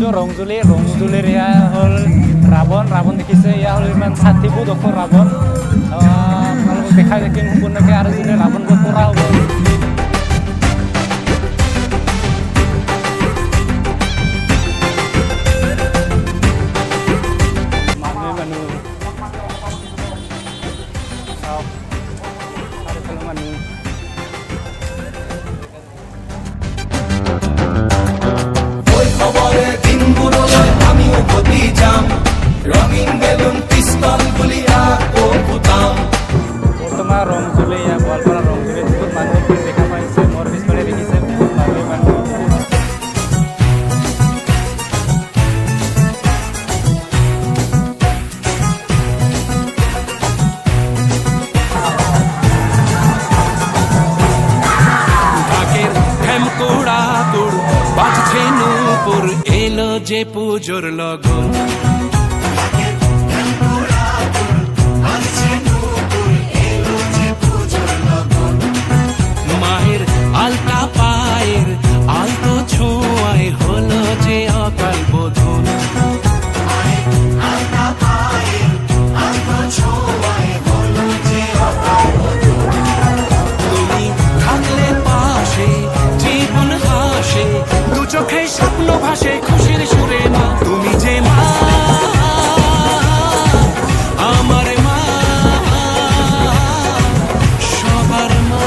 দেখিছোঁ ৰংজুলিৰ এয়া হ'ল ৰাৱণ দেখিছে, এয়া হ'ল ইমান 60 ফুট ৰাৱণ। আপোনালোকক দেখাই থাকিম সম্পূৰ্ণকৈ, আৰু যোনে ৰাৱণবোৰ পৰা হ'ব। ৰঙিন বেলুন পিস্তল গুলি আকৌ ফুটাম। বৰ্তমান ৰংজুলি গোৱালপাৰা ৰংজুলি বহুত মানুহ দেখা পাইছে, মোৰ পিছফালে দেখিছে বহুত মানুহ। ঢাকের ঢেমকোড়া তোড় বাজছে নূপুর, এলো যে পুজোর লগন। মায়ের আলতা পায়ের আলতো ছোঁয়ায় হলো যে অকাল বোধন। তুমি থাকলে পাশে জীবন হাসে, দু চোখে স্বপ্ন ভাসে খুশির সুরে মা। তুমি যে মা, আমার মা, সবার মা,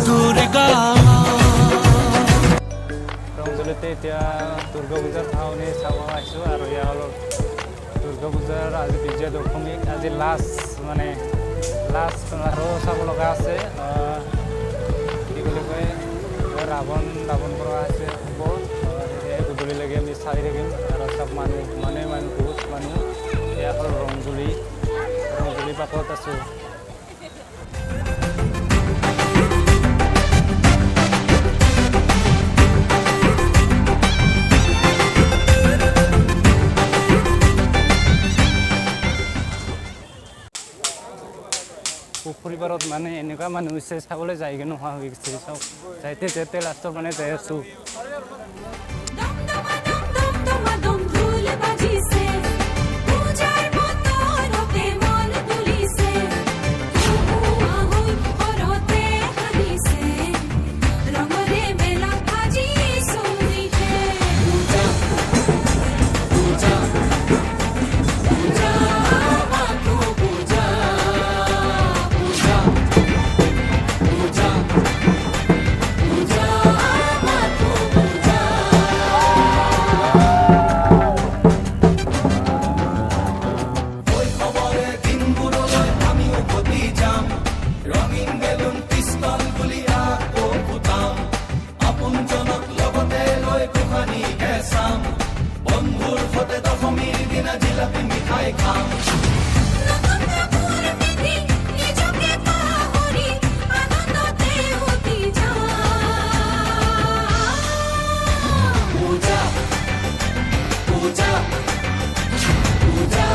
দুর্গা মা। ৰংজুলিতে এতিয়া দুৰ্গা পূজাৰ ঠাউনি চাব আহিছোঁ, আৰু এয়া হ'ল দুৰ্গা পূজাৰ আজি বিজয়া দশমী, আজি লাষ্ট আৰু চাব লগা আছে। কি বুলি কয়, ৰাৱণ পৰা আছে হ'ব, গধূলিলৈকে আমি চাই থাকিম। আৰু চব মানুহ বহুত মানুহ। এয়া হ'ল ৰংজুলি পাকত আছোঁ। পুখুৰী পাৰত মানে এনেকুৱা মানুহ হৈছে, চাবলৈ যায়গৈ নোহোৱা হৈ গৈছে। চাওক যাইতে লাষ্টত মানে যাই আছোঁ। বন্ধুৰ সতে দশমীৰ দিনা জিলাপি মিঠাই খাম। পূজা পূজা পূজা।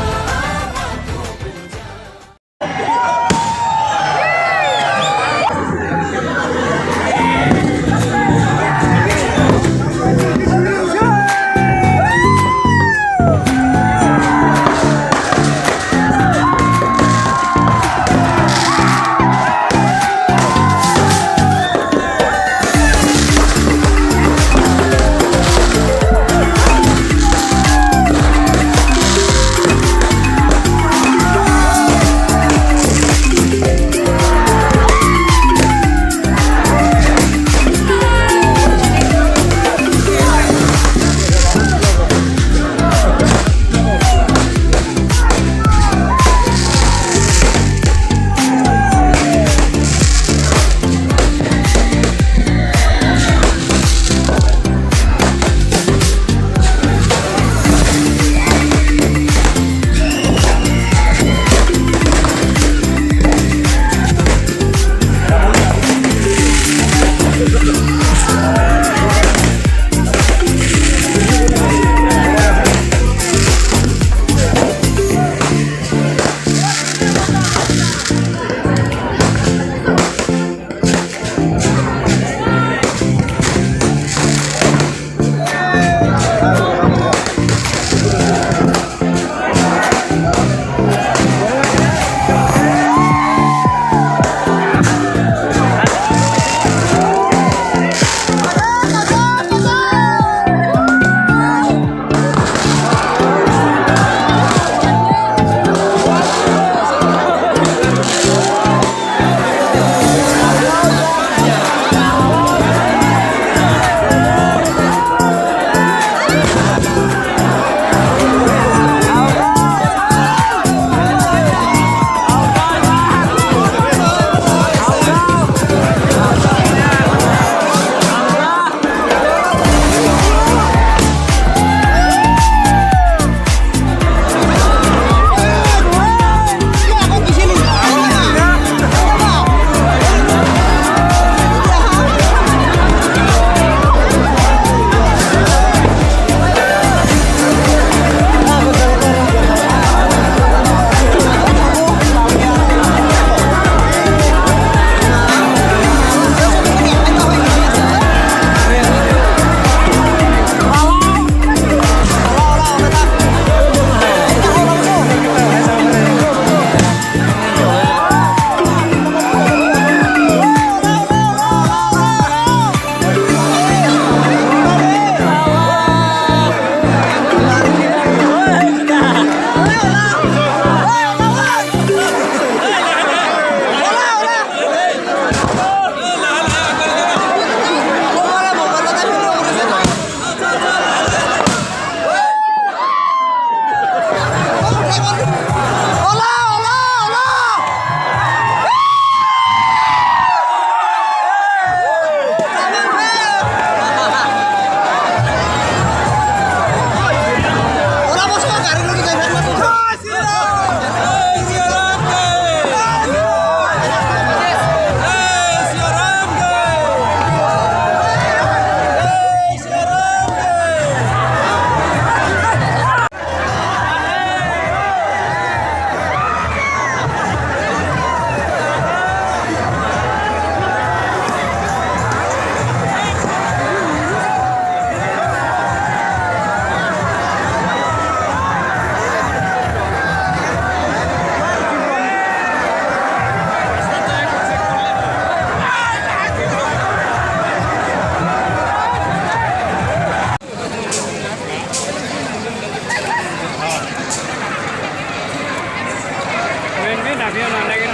আমিও নালাগে